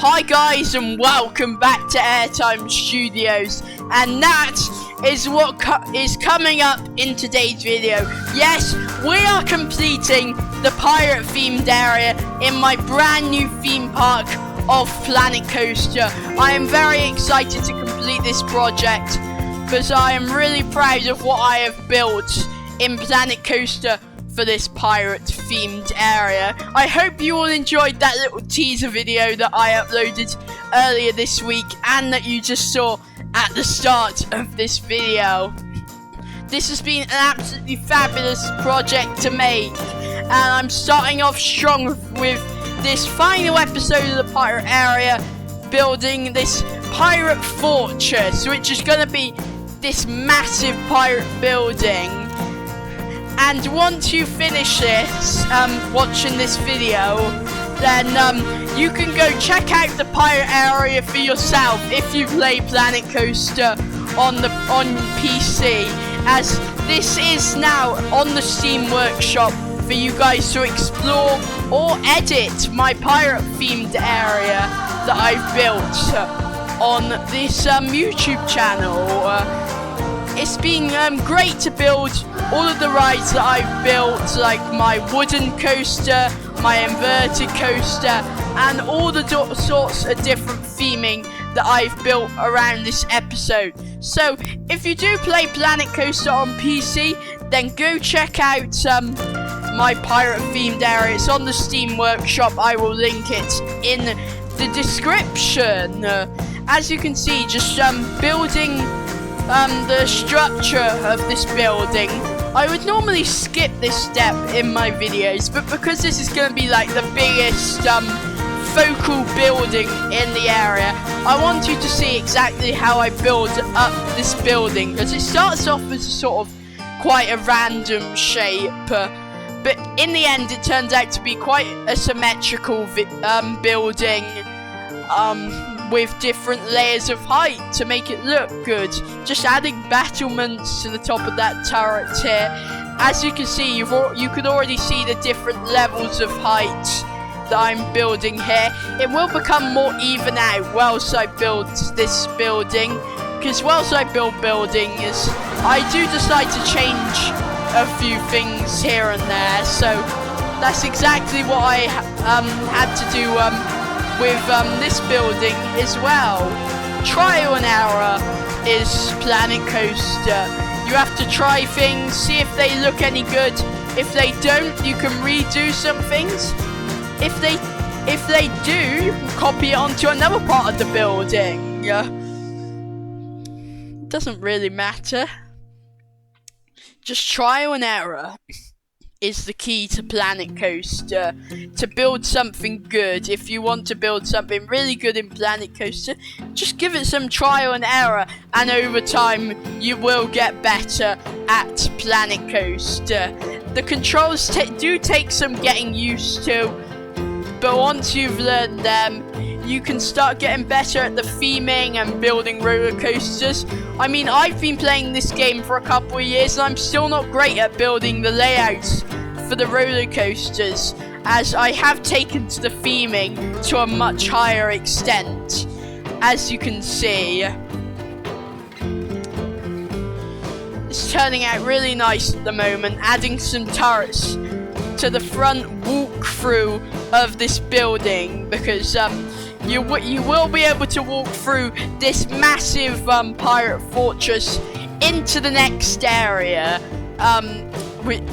Hi guys, and welcome back to Airtime Studios, and that is what is coming up in today's video. Yes, we are completing the pirate themed area in my brand new theme park of Planet Coaster. I am very excited to complete this project because I am really proud of what I have built in Planet Coaster for this pirate themed area. I hope you all enjoyed that little teaser video that I uploaded earlier this week and that you just saw at the start of this video. This has been an absolutely fabulous project to make, and I'm starting off strong with this final episode of the pirate area, building this pirate fortress, which is going to be this massive pirate building. And once you finish this, watching this video, then you can go check out the pirate area for yourself if you play Planet Coaster on PC, as this is now on the Steam Workshop for you guys to explore or edit my pirate themed area that I've built on this YouTube channel. It's been great to build all of the rides that I've built, like my wooden coaster, my inverted coaster, and all the sorts of different theming that I've built around this episode. So, if you do play Planet Coaster on PC, then go check out my pirate themed area. It's on the Steam Workshop. I will link it in the description. As you can see, just building the structure of this building. I would normally skip this step in my videos, but because this is going to be like the biggest focal building in the area, I want you to see exactly how I build up this building, because it starts off as a sort of quite a random shape, but in the end it turns out to be quite a symmetrical building, with different layers of height to make it look good. Just adding battlements to the top of that turret here. As you can see, you can already see the different levels of height that I'm building here. It will become more even out whilst I build this building, because whilst I build buildings, I do decide to change a few things here and there. So that's exactly what I had to do with this building as well. Trial and error is Planet Coaster. You have to try things, see if they look any good. If they don't, you can redo some things. If they do, you can copy it onto another part of the building. It doesn't really matter. Just trial and error is the key to Planet Coaster. To build something good, if you want to build something really good in Planet Coaster, just give it some trial and error, and over time you will get better at Planet Coaster. The controls do take some getting used to, but once you've learned them, you can start getting better at the theming and building roller coasters. I mean, I've been playing this game for a couple of years and I'm still not great at building the layouts for the roller coasters, as I have taken to the theming to a much higher extent, as you can see. It's turning out really nice at the moment, adding some turrets to the front walkthrough of this building, because you will be able to walk through this massive pirate fortress into the next area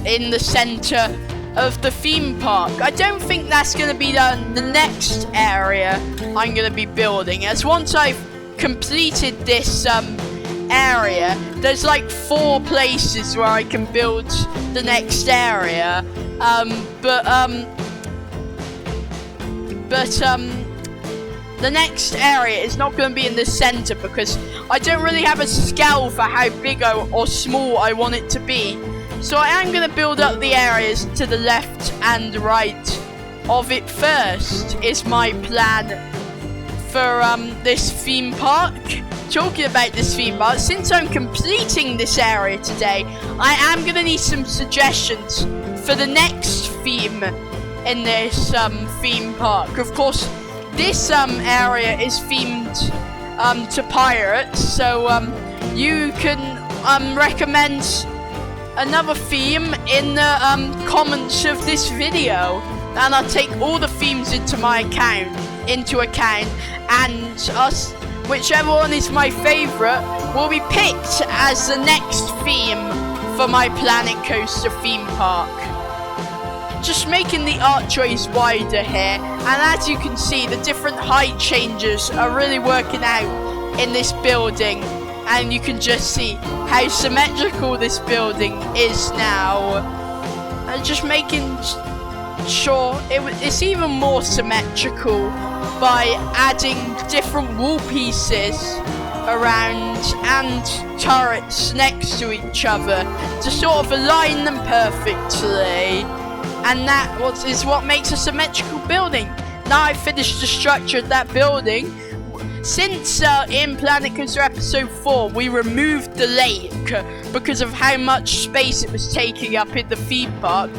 in the center of the theme park. I don't think that's going to be the next area I'm going to be building, as once I've completed this area, there's like 4 places where I can build the next area, the next area is not going to be in the center, because I don't really have a scale for how big or small I want it to be. So I am going to build up the areas to the left and right of it first, is my plan for this theme park. Talking about this theme park, since I'm completing this area today, I am going to need some suggestions for the next theme in this theme park. Of course, this area is themed to pirates, so you can recommend another theme in the comments of this video, and I'll take all the themes into account, and whichever one is my favourite will be picked as the next theme for my Planet Coaster theme park. Just making the archways wider here, and as you can see, the different height changes are really working out in this building, and you can just see how symmetrical this building is now, and just making sure it's even more symmetrical by adding different wall pieces around and turrets next to each other to sort of align them perfectly, and that is what makes a symmetrical building. Now I've finished the structure of that building. Since in Planet Coaster Episode 4 we removed the lake because of how much space it was taking up in the theme park,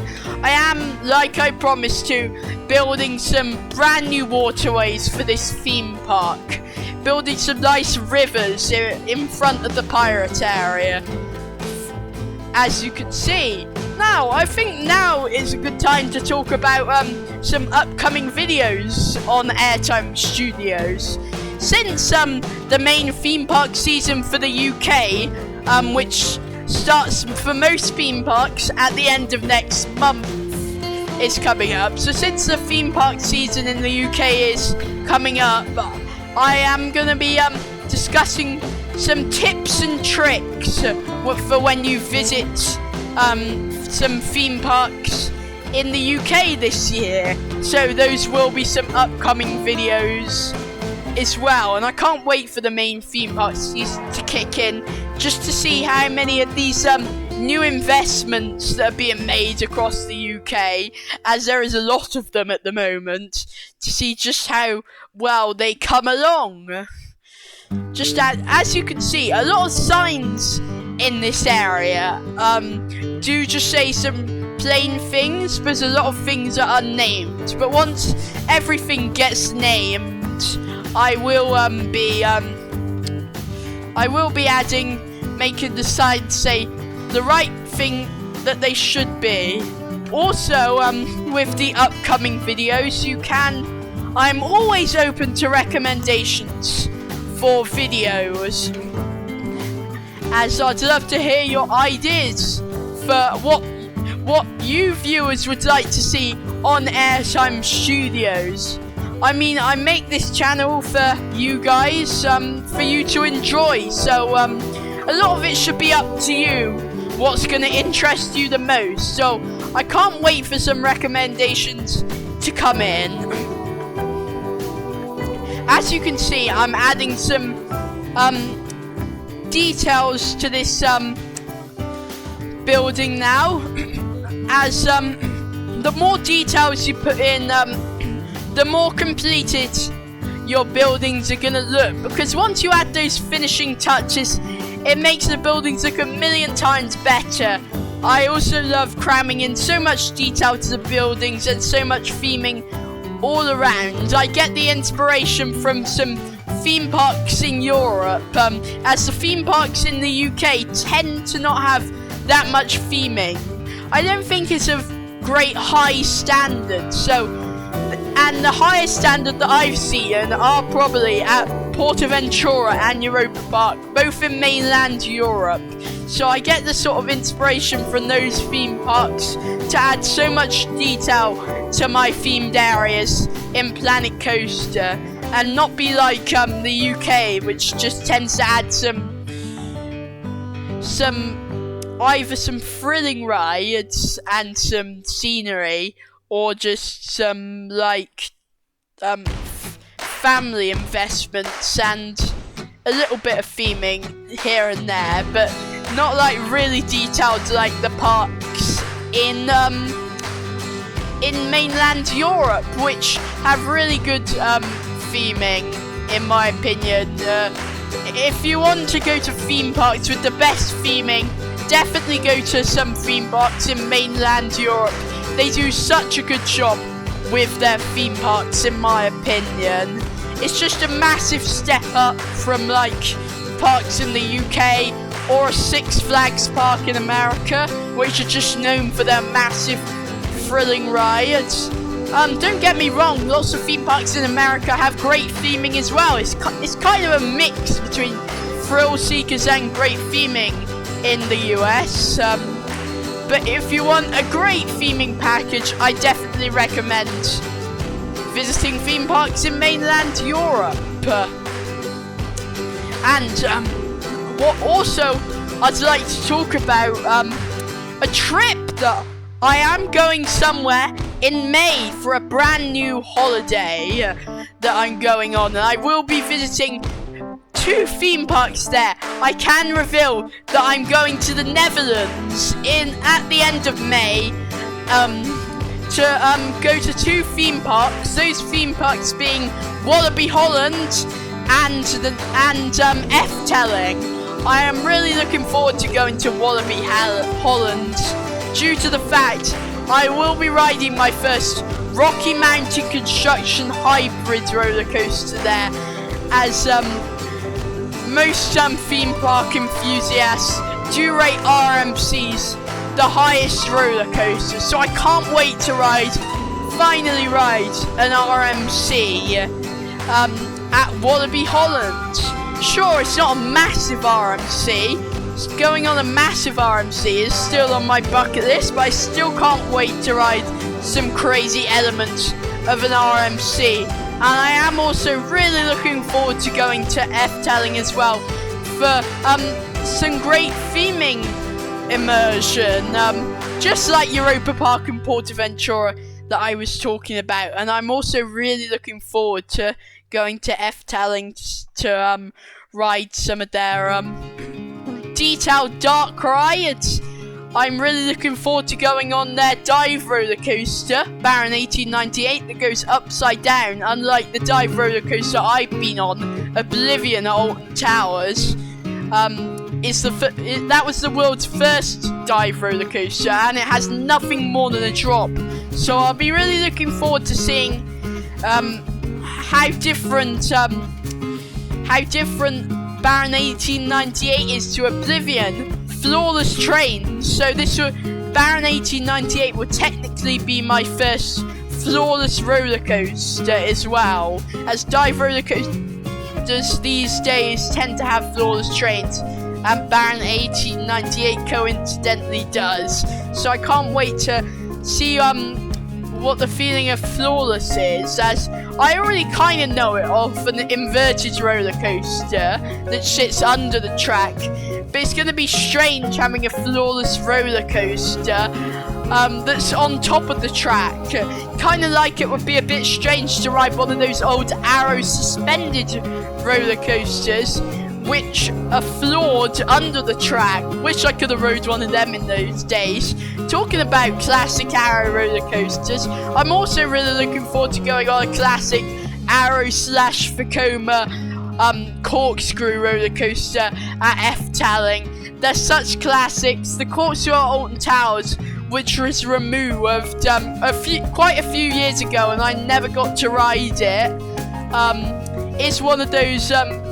I am, like I promised to, building some brand new waterways for this theme park. Building some nice rivers in front of the pirate area, as you can see. Now, I think now is a good time to talk about some upcoming videos on Airtime Studios. Since the main theme park season for the UK, which starts for most theme parks at the end of next month, is coming up. So since the theme park season in the UK is coming up, I am going to be discussing some tips and tricks for when you visit some theme parks in the UK this year. So those will be some upcoming videos as well, and I can't wait for the main theme park season to kick in, just to see how many of these new investments that are being made across the UK, as there is a lot of them at the moment, to see just how well they come along. Just as you can see, a lot of signs in this area do just say some plain things, but a lot of things are unnamed. But once everything gets named, I will be making the signs say the right thing that they should be. Also, with the upcoming videos, I'm always open to recommendations for videos, as I'd love to hear your ideas for what you viewers would like to see on Airtime Studios. I mean, I make this channel for you guys, for you to enjoy, so a lot of it should be up to you, what's going to interest you the most. So I can't wait for some recommendations to come in. As you can see, I'm adding some details to this building now, as the more details you put in, the more completed your buildings are gonna look, because once you add those finishing touches, it makes the buildings look a million times better. I also love cramming in so much detail to the buildings and so much theming all around. I get the inspiration from some theme parks in Europe, as the theme parks in the UK tend to not have that much theming. I don't think it's of great high standard, and the highest standard that I've seen are probably at Portaventura and Europa Park, both in mainland Europe. So I get the sort of inspiration from those theme parks to add so much detail to my themed areas in Planet Coaster, and not be like the UK, which just tends to add either some thrilling rides and some scenery, or just some family investments and a little bit of theming here and there, but not like really detailed like the parks in mainland Europe, which have really good theming, in my opinion. If you want to go to theme parks with the best theming, definitely go to some theme parks in mainland Europe. They do such a good job with their theme parks, in my opinion. It's just a massive step up from like parks in the UK or a Six Flags park in America, which are just known for their massive thrilling rides. Don't get me wrong, lots of theme parks in America have great theming as well. It's kind of a mix between thrill seekers and great theming in the US. But if you want a great theming package, I definitely recommend visiting theme parks in mainland Europe. And what also I'd like to talk about, a trip that I am going somewhere in May for a brand new holiday that I'm going on, and I will be visiting 2 theme parks there. I can reveal that I'm going to the Netherlands at the end of May to go to 2 theme parks. Those theme parks being Wallaby Holland and Efteling. I am really looking forward to going to Wallaby Holland due to the fact I will be riding my first Rocky Mountain construction hybrid roller coaster there, as most theme park enthusiasts do rate RMCs the highest roller coaster. So I can't wait to finally ride an RMC at Wallaby Holland. Sure, it's not a massive RMC. Going on a massive RMC is still on my bucket list, but I still can't wait to ride some crazy elements of an RMC. And I am also really looking forward to going to Efteling as well for some great theming immersion, just like Europa Park and Portaventura that I was talking about. And I'm also really looking forward to going to Efteling to ride some of their detailed dark rides. I'm really looking forward to going on their dive roller coaster, Baron 1898, that goes upside down, unlike the dive roller coaster I've been on, Oblivion at Alton Towers. That was the world's first dive roller coaster, and it has nothing more than a drop. So I'll be really looking forward to seeing how different Baron 1898 is to Oblivion. Flawless trains. So Baron 1898 will technically be my first flawless roller coaster as well, as dive roller coasters these days tend to have flawless trains, and Baron 1898 coincidentally does. So I can't wait to see what the feeling of flawless is, as I already kind of know it off an inverted roller coaster that sits under the track, but it's going to be strange having a flawless roller coaster that's on top of the track. Kind of like it would be a bit strange to ride one of those old Arrow suspended roller coasters which are floored under the track. Wish I could have rode one of them in those days. Talking about classic Arrow roller coasters, I'm also really looking forward to going on a classic Arrow / Vekoma corkscrew roller coaster at Efteling. They're such classics. The corkscrew at Alton Towers, which was removed quite a few years ago, and I never got to ride it. It's one of those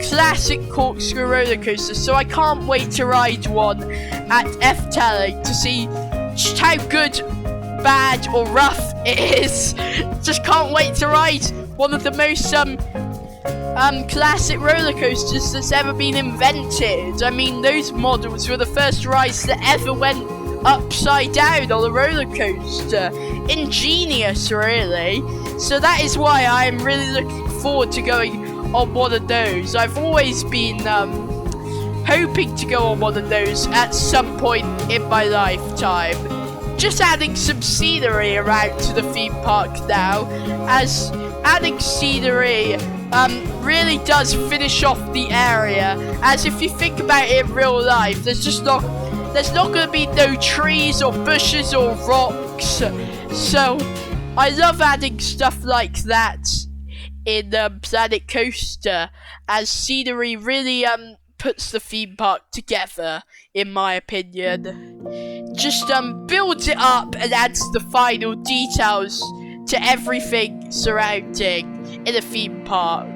classic corkscrew roller coasters, so I can't wait to ride one at Efteling to see just how good, bad, or rough it is. Just can't wait to ride one of the most classic roller coasters that's ever been invented. I mean, those models were the first rides that ever went upside down on a roller coaster. Ingenious, really. So that is why I am really looking forward to going on one of those. I've always been hoping to go on one of those at some point in my lifetime. Just adding some scenery around to the theme park now, as adding scenery really does finish off the area, as if you think about it in real life, there's not going to be no trees or bushes or rocks. So I love adding stuff like that in Planet Coaster, as scenery really puts the theme park together, in my opinion. Just builds it up and adds the final details to everything surrounding in a theme park.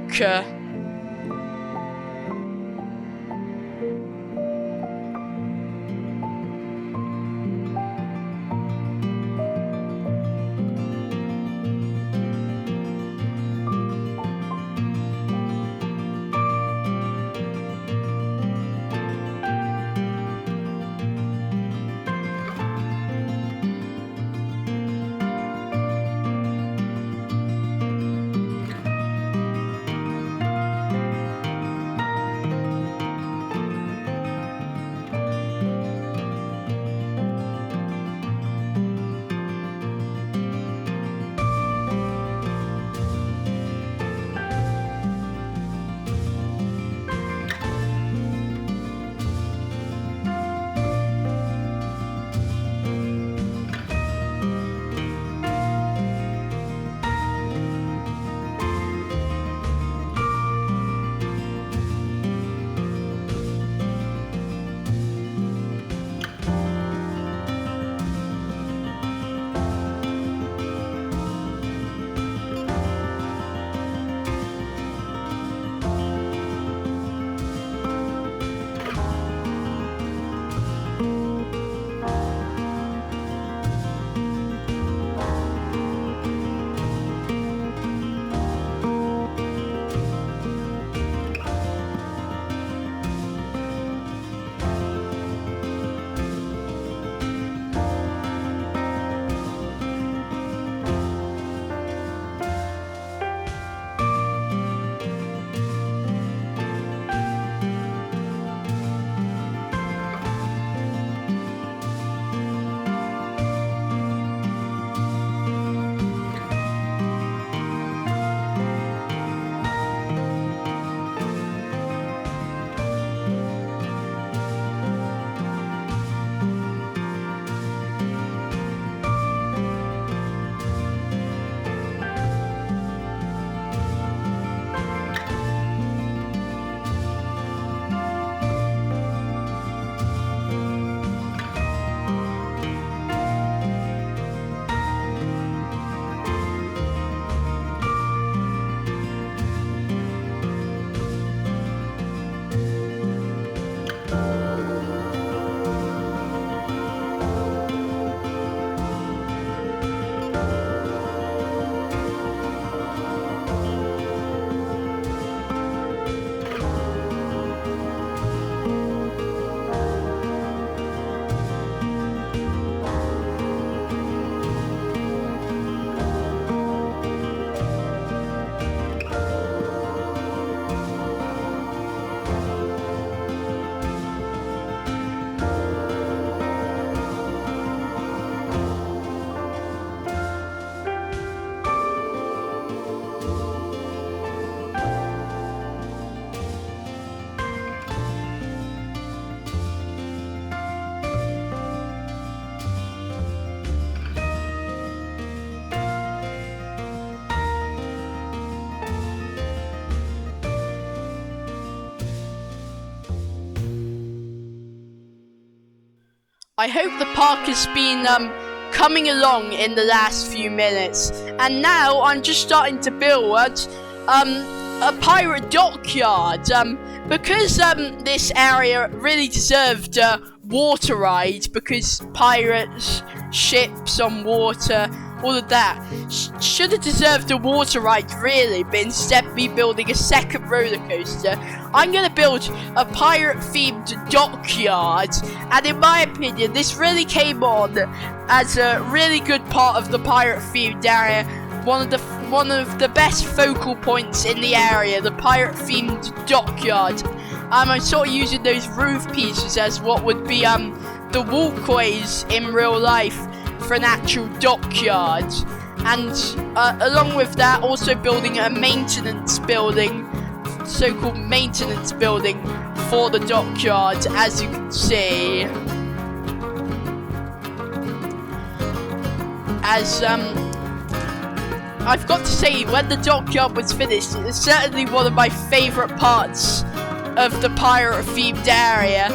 I hope the park has been coming along in the last few minutes, and now I'm just starting to build a pirate dockyard because this area really deserved a water ride, because pirates, ships on water, all of that should have deserved a water ride really, but instead me building a second roller coaster, I'm gonna build a pirate themed dockyard. And in my opinion, this really came on as a really good part of the pirate themed area, one of the best focal points in the area, the pirate themed dockyard. I'm sort of using those roof pieces as what would be the walkways in real life for an actual dockyard, and along with that also building a maintenance building, so-called maintenance building for the dockyard, as you can see. As I've got to say, when the dockyard was finished, it's certainly one of my favourite parts of the pirate themed area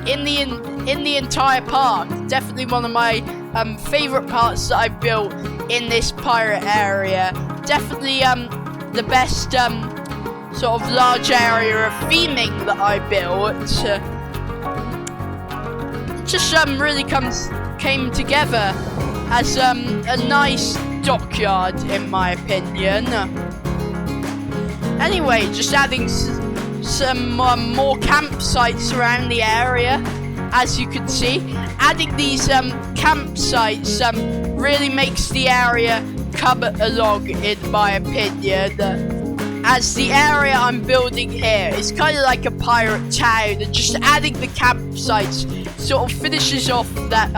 in the entire park. Definitely one of my favorite parts that I built in this pirate area. Definitely the best sort of large area of theming that I built. Just really came together as a nice dockyard, in my opinion. Anyway, just adding some more campsites around the area, as you can see. Adding these campsites really makes the area come along, in my opinion. As the area I'm building here is kind of like a pirate town, and just adding the campsites sort of finishes off that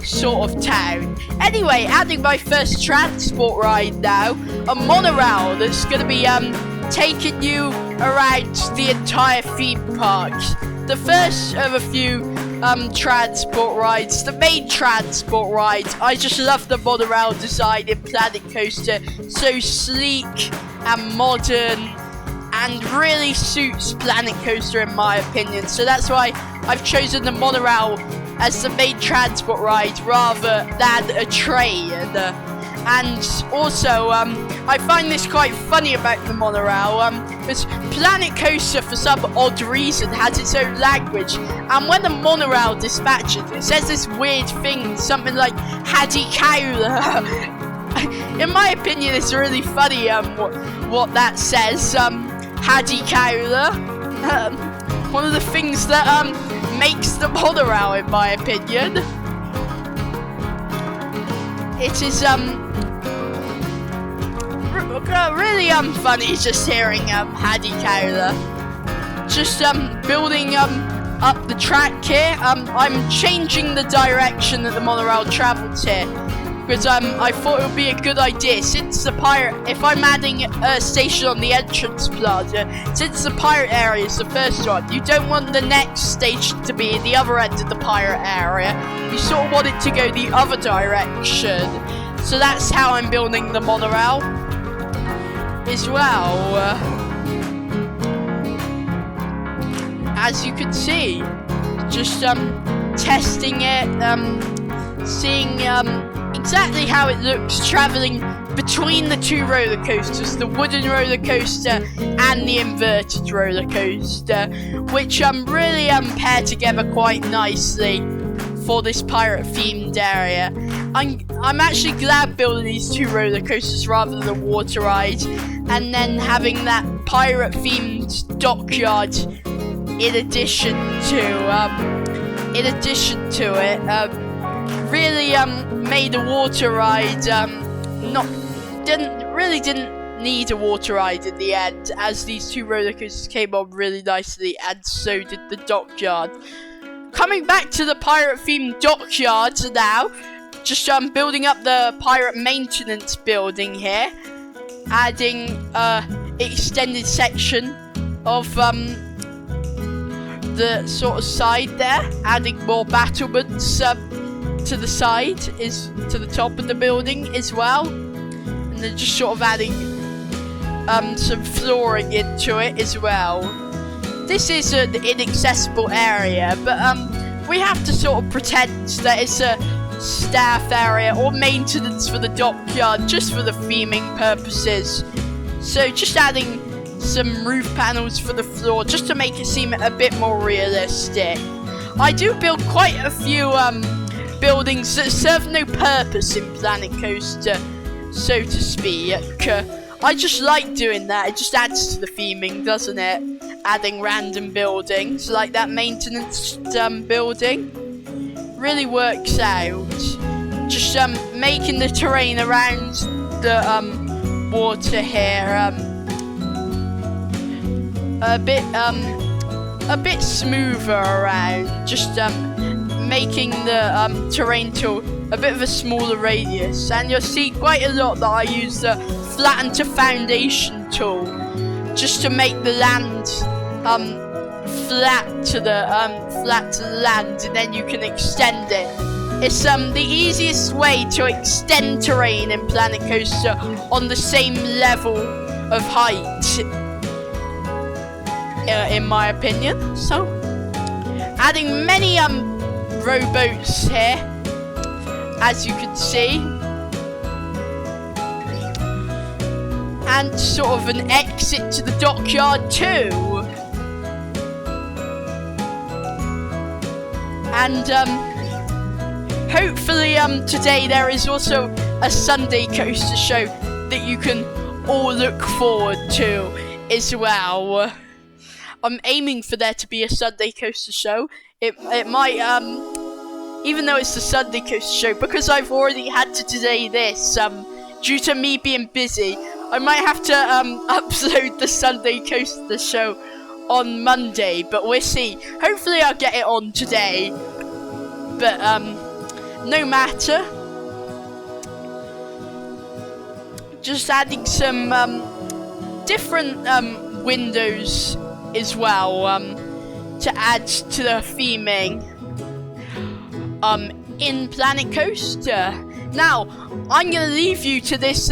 sort of town. Anyway, adding my first transport ride now, a monorail that's going to be taking you around the entire theme park. The first of a few transport rides, the main transport ride. I just love the monorail design in Planet Coaster. So sleek and modern, and really suits Planet Coaster in my opinion. So that's why I've chosen the monorail as the main transport ride rather than a train. And also, I find this quite funny about the monorail, because Planet Coaster, for some odd reason, has its own language, and when the monorail dispatches, it says this weird thing, something like Haddy Cowler. In my opinion, it's really funny what that says, Haddy Cowler. One of the things that makes the monorail, in my opinion. It is really funny just hearing Haddy Cowler. Just building up the track here. I'm changing the direction that the monorail travels here, because I thought it would be a good idea, since the pirate, if I'm adding a station on the entrance plaza, since the pirate area is the first one, you don't want the next station to be the other end of the pirate area. You sort of want it to go the other direction. So that's how I'm building the monorail as well. As you can see, just testing it, seeing exactly how it looks traveling between the two roller coasters, the wooden roller coaster and the inverted roller coaster, which really pair together quite nicely for this pirate themed area. I'm actually glad building these two roller coasters rather than a water ride, and then having that pirate themed dockyard in addition to it. Really made a water ride didn't need a water ride in the end, as these two roller coasters came on really nicely, and so did the dockyard. Coming back to the pirate themed dockyard now, just building up the pirate maintenance building here, adding extended section of the sort of side there, adding more battlements to the side, is to the top of the building as well, and then just sort of adding some flooring into it as well. This is an inaccessible area, but we have to sort of pretend that it's a staff area or maintenance for the dockyard, just for the theming purposes. So just adding some roof panels for the floor, just to make it seem a bit more realistic. I do build quite a few buildings that serve no purpose in Planet Coaster, so to speak. I just like doing that. It just adds to the theming, doesn't it? Adding random buildings like that maintenance building really works out. Just making the terrain around the water here a bit smoother around. Just making the terrain to a bit of a smaller radius, and you'll see quite a lot that I use the flatten to foundation tool just to make the land flat to the land, and then you can extend it. It's the easiest way to extend terrain in Planet Coaster on the same level of height, in my opinion. So adding many rowboats here, as you can see. And sort of an exit to the dockyard too. And hopefully today there is also a Sunday coaster show that you can all look forward to as well. I'm aiming for there to be a Sunday coaster show. It might even though it's the Sunday coaster show, because I've already had to delay this due to me being busy. I might have to upload the Sunday coaster show on Monday, but we'll see. Hopefully I'll get it on today. But no matter. Just adding some different windows as well to add to the theming in Planet Coaster. Now I'm gonna leave you to this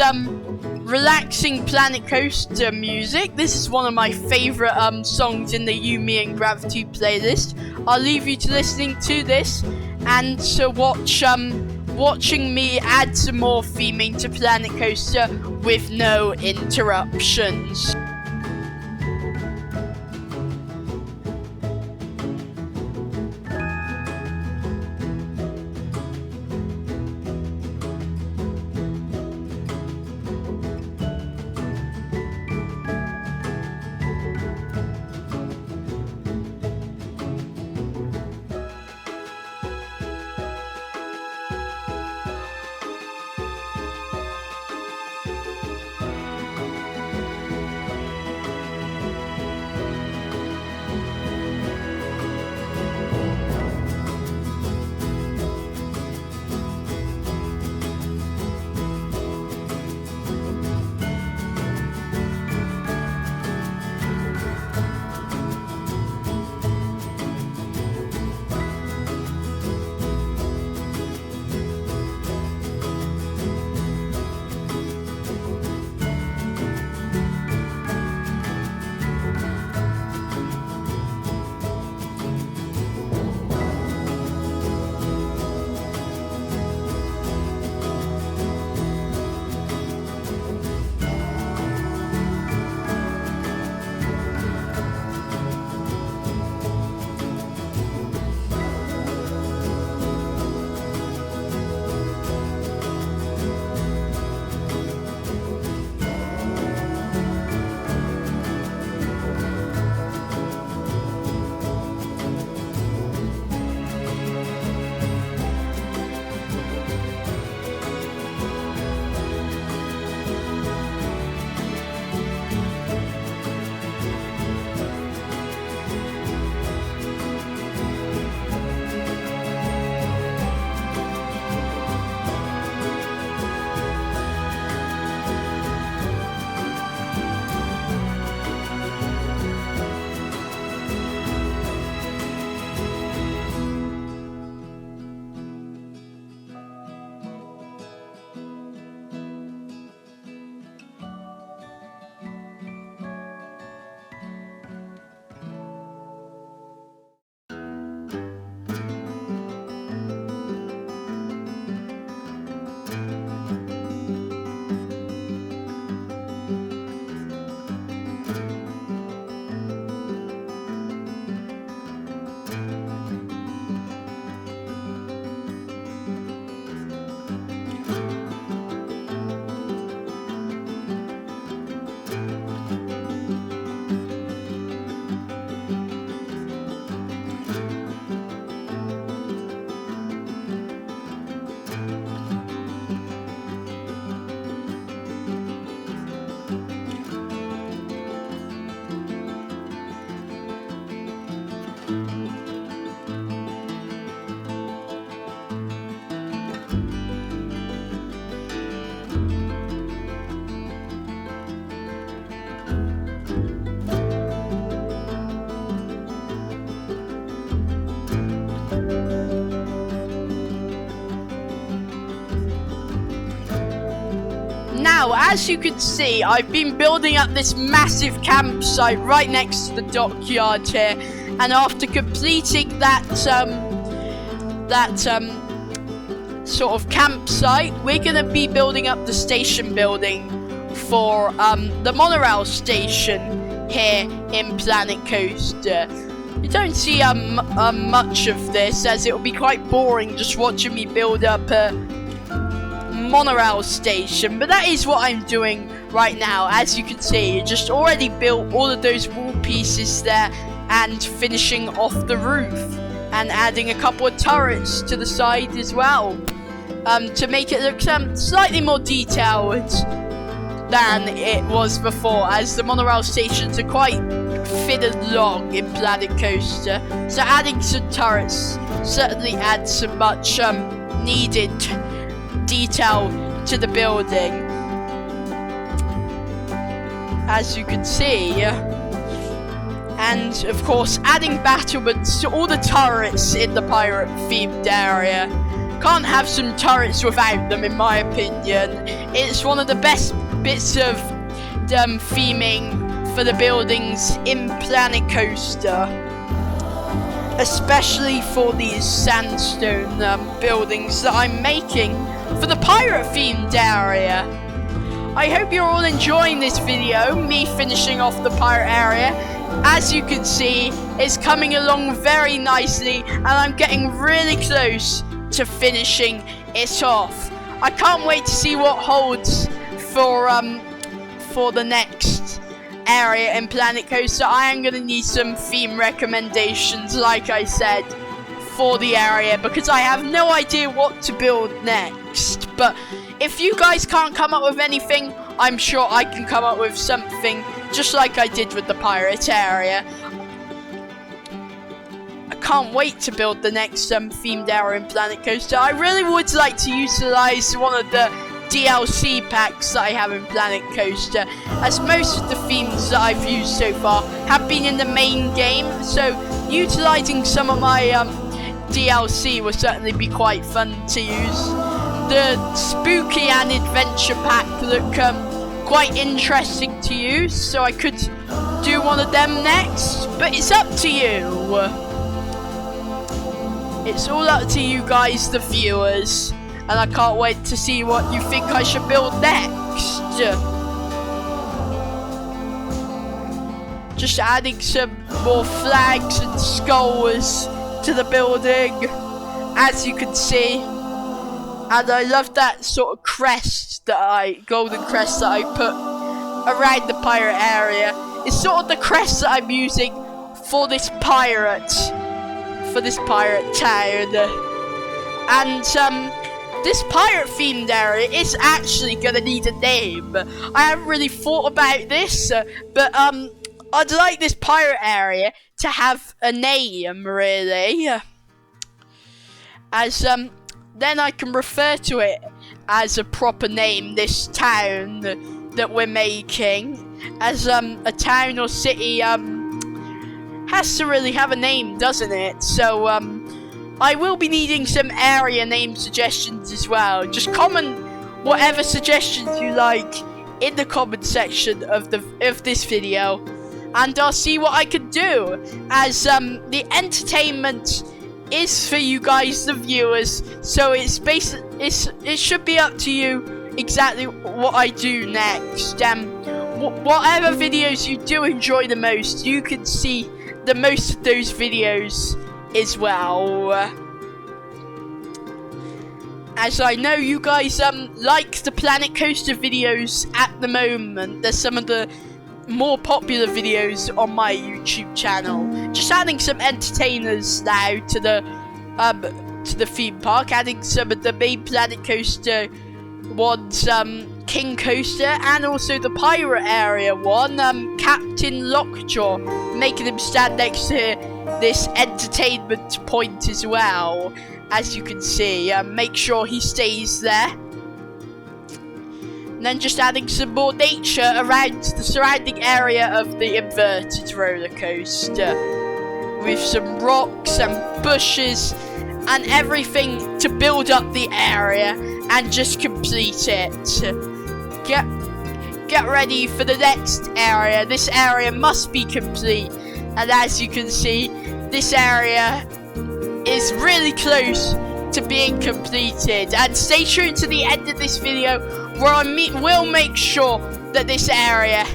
relaxing Planet Coaster music. This is one of my favourite songs in the You, Me and Gravity playlist. I'll leave you to listening to this and to watching me add some more theming to Planet Coaster with no interruptions. Now, as you can see, I've been building up this massive campsite right next to the dockyard here, and after completing that sort of campsite, we're gonna be building up the station building for the monorail station here in Planet Coaster. You don't see much of this, as it will be quite boring just watching me build up a monorail station, but that is what I'm doing right now. As you can see, just already built all of those wall pieces there and finishing off the roof and adding a couple of turrets to the side as well, to make it look slightly more detailed than it was before, as the monorail stations are quite thin and long in Planet Coaster. So adding some turrets certainly adds some much needed detail to the building, as you can see. And of course, adding battlements to all the turrets in the pirate themed area. Can't have some turrets without them, in my opinion. It's one of the best bits of theming for the buildings in Planet Coaster, especially for these sandstone buildings that I'm making for the pirate themed area. I hope you're all enjoying this video, me finishing off the pirate area. As you can see, it's coming along very nicely, and I'm getting really close to finishing it off. I can't wait to see what holds for the next area in Planet Coaster. I am going to need some theme recommendations, like I said, for the area, because I have no idea what to build next. But if you guys can't come up with anything, I'm sure I can come up with something, just like I did with the pirate area. I can't wait to build the next themed area in Planet Coaster. I really would like to utilize one of the DLC packs that I have in Planet Coaster, as most of the themes that I've used so far have been in the main game, so utilizing some of my DLC will certainly be quite fun to use. The spooky and adventure pack look quite interesting to use, so I could do one of them next, but it's up to you. It's all up to you guys, the viewers, and I can't wait to see what you think I should build next. Just adding some more flags and skulls to the building, as you can see. And I love that sort of crest golden crest that I put around the pirate area. It's sort of the crest that I'm using for this pirate town. And this pirate themed area is actually gonna need a name. I haven't really thought about this, but I'd like this pirate area to have a name, really, as then I can refer to it as a proper name, this town that we're making, as a town or city has to really have a name, doesn't it? So I will be needing some area name suggestions as well. Just comment whatever suggestions you like in the comment section of this video, and I'll see what I can do, as the entertainment is for you guys, the viewers. So it should be up to you exactly what I do next. Whatever videos you do enjoy the most, you can see the most of those videos as well, as I know you guys like the Planet Coaster videos at the moment. They're some of the more popular videos on my YouTube channel. Just adding some entertainers now to the theme park, adding some of the main Planet Coaster ones, King Coaster, and also the pirate area one, Captain Lockjaw, making him stand next to this entertainment point as well, as you can see. Make sure he stays there. And then just adding some more nature around the surrounding area of the inverted roller coaster, with some rocks and bushes and everything to build up the area and just complete it. Get ready for the next area. This area must be complete, and as you can see, this area is really close to being completed. And stay tuned to the end of this video, where I will make sure that this area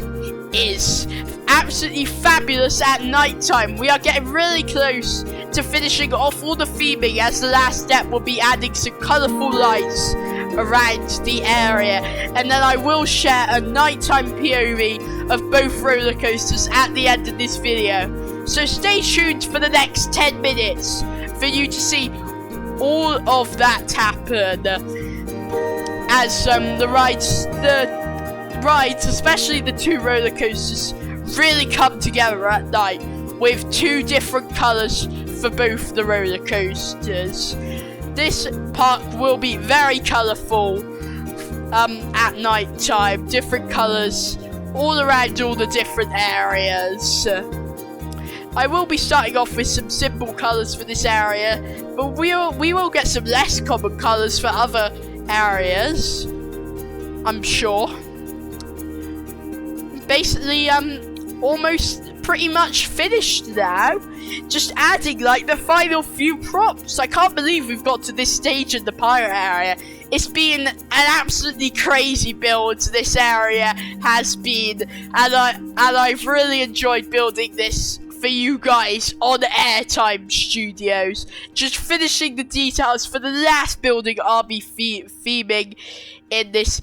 is absolutely fabulous at night time. We are getting really close to finishing off all the theming, as the last step will be adding some colourful lights around the area, and then I will share a nighttime POV of both roller coasters at the end of this video. So stay tuned for the next 10 minutes for you to see all of that happen, as the rides, especially the two roller coasters, really come together at night with two different colours for both the roller coasters. This park will be very colourful at night time, different colours all around all the different areas. I will be starting off with some simple colours for this area, but we will get some less common colours for other areas, I'm sure. Basically, almost pretty much finished now. Just adding like the final few props. I can't believe we've got to this stage in the pirate area. It's been an absolutely crazy build this area has been, and I've really enjoyed building this for you guys on Airtime Studios. Just finishing the details for the last building I'll be theming in this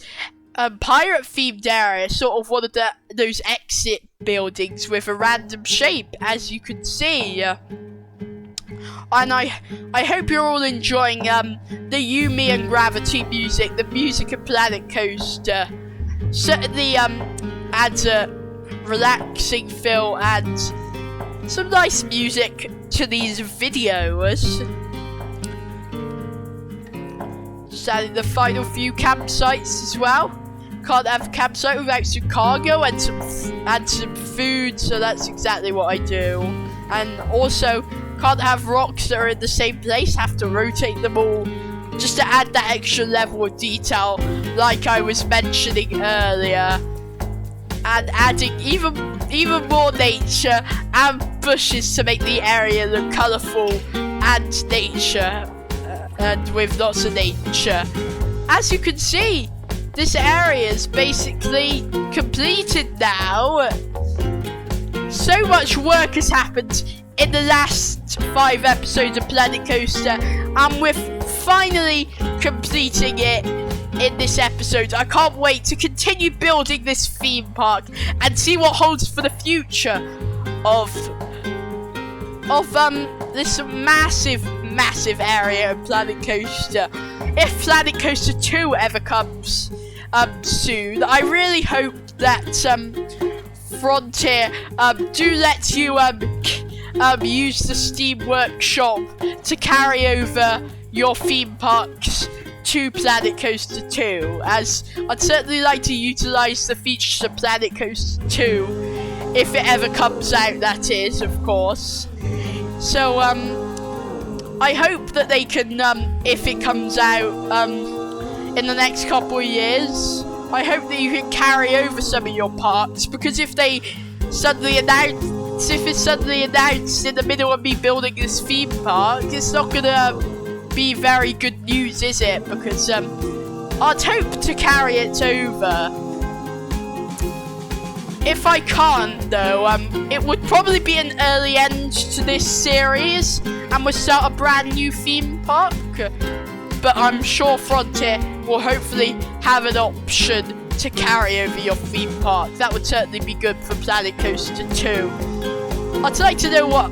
pirate themed area, sort of one of those exit buildings with a random shape, as you can see. And I hope you're all enjoying the Yumi and Gravity music, the music of Planet Coaster. Certainly adds a relaxing feel and some nice music to these videos. Just adding the final few campsites as well. Can't have a campsite without some cargo and some food, so that's exactly what I do. And also, can't have rocks that are in the same place, have to rotate them all, just to add that extra level of detail, like I was mentioning earlier. And adding even more nature and bushes to make the area look colourful and nature, and with lots of nature. As you can see, this area is basically completed now. So much work has happened in the last 5 episodes of Planet Coaster, and we're finally completing it in this episode. I can't wait to continue building this theme park and see what holds for the future of this massive area of Planet Coaster. If Planet Coaster 2 ever comes soon, I really hope that Frontier do let you use the Steam Workshop to carry over your theme parks to Planet Coaster 2, as I'd certainly like to utilise the features of Planet Coaster 2 if it ever comes out, that is, of course. So I hope that they can, if it comes out in the next couple of years, I hope that you can carry over some of your parks, because if it's suddenly announced in the middle of me building this theme park, it's not gonna be very good news, is it? Because I'd hope to carry it over. If I can't, though, it would probably be an early end to this series, and we'll start a brand new theme park. But I'm sure Frontier will hopefully have an option to carry over your theme park. That would certainly be good for Planet Coaster 2. I'd like to know what,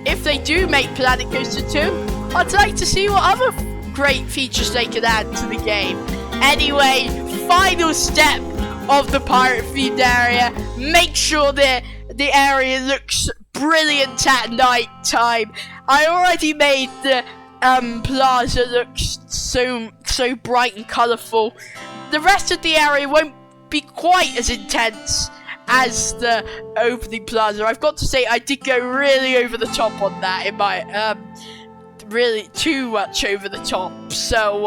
if they do make Planet Coaster 2, I'd like to see what other great features they can add to the game. Anyway, final step of the pirate themed area. Make sure the area looks brilliant at night time. I already made the plaza look so bright and colourful. The rest of the area won't be quite as intense as the opening plaza. I've got to say, I did go really over the top on that. It might really too much over the top. So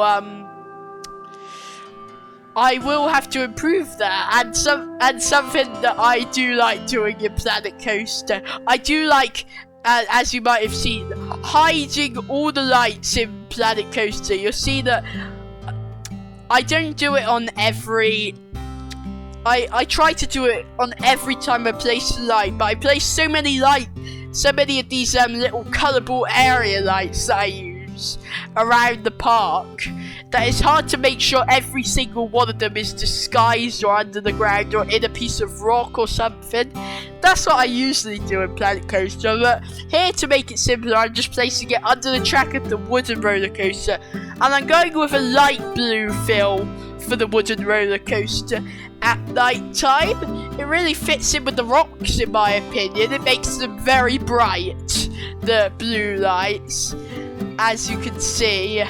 I will have to improve that, and something that I do like doing in Planet Coaster. I do like, as you might have seen, hiding all the lights in Planet Coaster, you'll see that I don't do it on every... I try to do it on every time I place a light, but I place so many of these little colourful area lights that I use around the park that it's hard to make sure every single one of them is disguised or under the ground or in a piece of rock or something. That's what I usually do in Planet Coaster, but here to make it simpler, I'm just placing it under the track of the wooden roller coaster, and I'm going with a light blue fill for the wooden roller coaster at night time. It really fits in with the rocks, in my opinion. It makes them very bright, the blue lights. As you can see,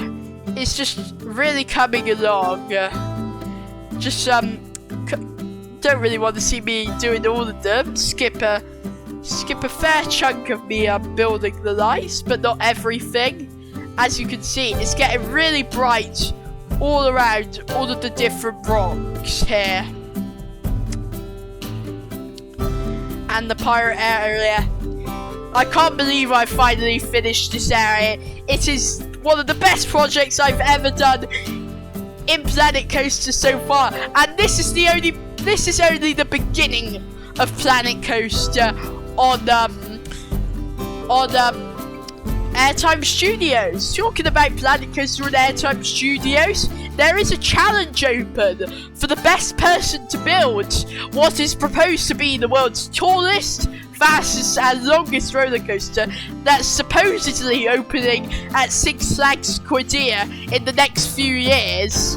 it's just really coming along. Don't really want to see me doing all of them. Skip a fair chunk of me building the lights, but not everything. As you can see, it's getting really bright all around all of the different rocks here. And the pirate area. I can't believe I finally finished this area. It is one of the best projects I've ever done in Planet Coaster so far, and this is only the beginning of Planet Coaster on Airtime Studios. Talking about Planet Coaster on Airtime Studios, there is a challenge open for the best person to build what is proposed to be the world's tallest, fastest and longest roller coaster that's supposedly opening at Six Flags Qiddiya in the next few years.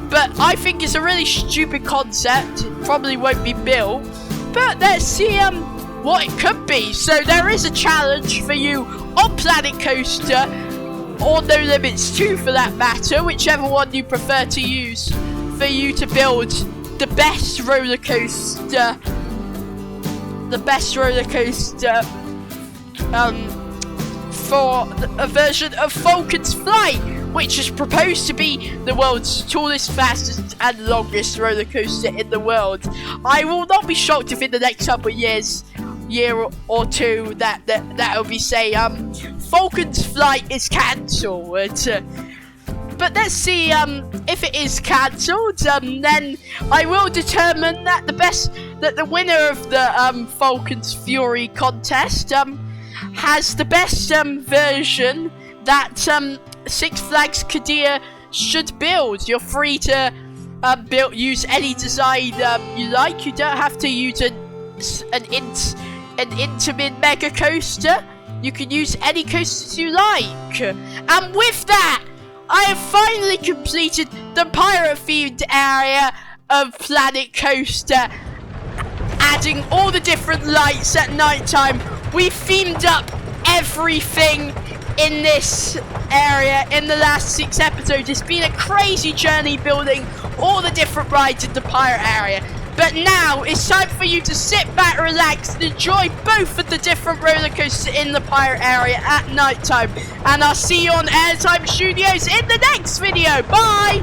But I think it's a really stupid concept. It probably won't be built, but let's see what it could be. So there is a challenge for you on Planet Coaster, or No Limits 2 for that matter, whichever one you prefer to use, for you to build the best roller coaster for a version of Falcon's Flight, which is proposed to be the world's tallest, fastest and longest roller coaster in the world. I will not be shocked if in the next couple of years, year or two, that will be say Falcon's Flight is cancelled. But let's see if it is cancelled. Then I will determine that the winner of the Falcon's Fury contest has the best version that Six Flags Qiddiya should build. You're free to use any design you like. You don't have to use an Intamin mega coaster. You can use any coasters you like. And with that, I have finally completed the pirate-themed area of Planet Coaster, adding all the different lights at night time. We've themed up everything in this area in the last 6 episodes. It's been a crazy journey building all the different rides in the pirate area. But now it's time for you to sit back, relax, and enjoy both of the different roller coasters in the pirate area at night time. And I'll see you on Airtime Studios in the next video. Bye!